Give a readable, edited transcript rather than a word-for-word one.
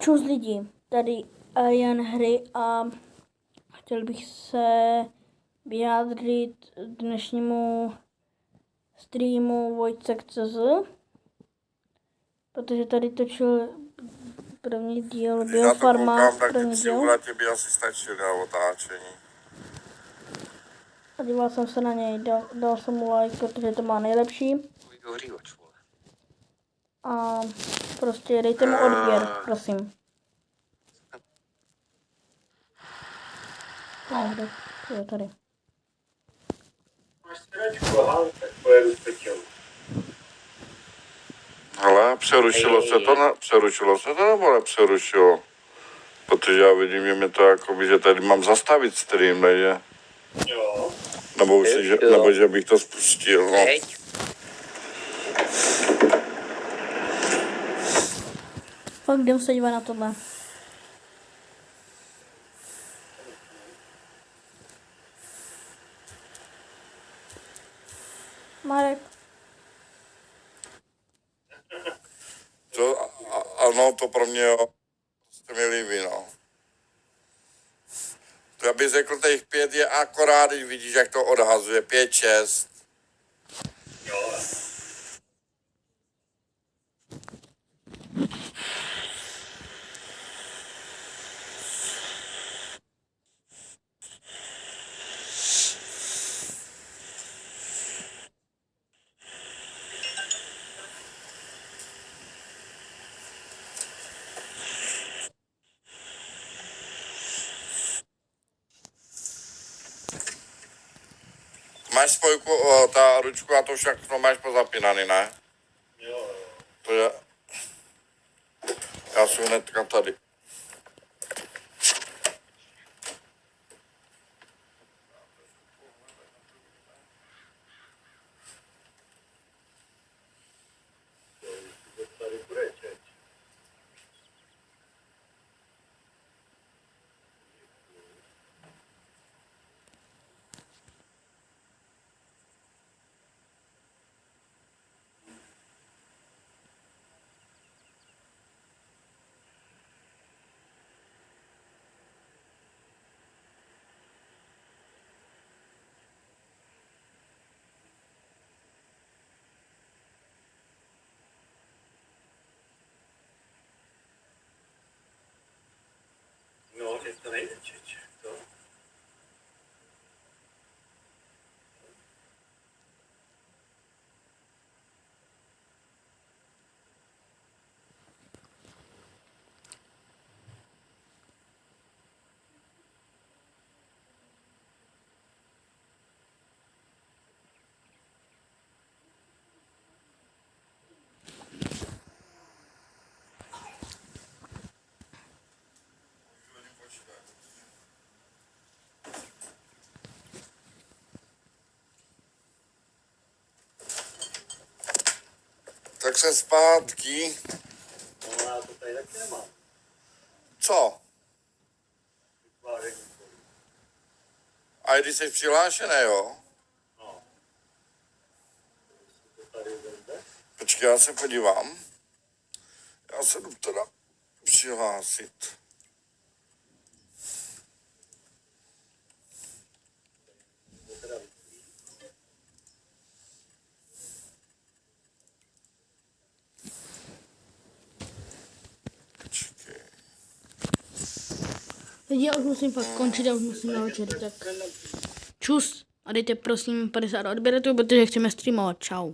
Čus lidi, tady Arian hry a chtěl bych se vyjádřit dnešnímu streamu Vojcek.cz, protože tady točil první díl Biofarma, první díl. By asi stačil na otáčení. A díval jsem se na něj, dal jsem mu like, protože to má nejlepší. A prostě dejte mu odběr, prosím. Je tady. Hele, přerušilo se to nebo nepřerušilo? Protože já vidím, že mě to jakoby, že tady mám zastavit stream, ne? Jo. Nebo že bych to spustil, no. Fakt jdem se dívat na tohle. Marek. Ano, to pro mě, jo. To se mi líbí, no. To já bych řekl, těch 5 je akorát, když vidíš, jak to odhazuje. 5, 6. Jo. Máš spojku, ta ručku a to všechno máš pozapínaný, ne? Jo. To je... Já jsem hnedka tady. Tady bude čeč. No, teď to nejde čeč. To. Tak jsem zpátky. No, já to tady taky nemám. Co? Vytváření. A když jsi přihlášený, jo? No. To tady vezme. Počkej, já se podívám. Já se jdu teda přihlásit. To teda Počkej. Lidi, já už musím fakt končit, já už musím na večer, tak čus. A dejte prosím 50 odběratelů, protože chceme streamovat. Čau.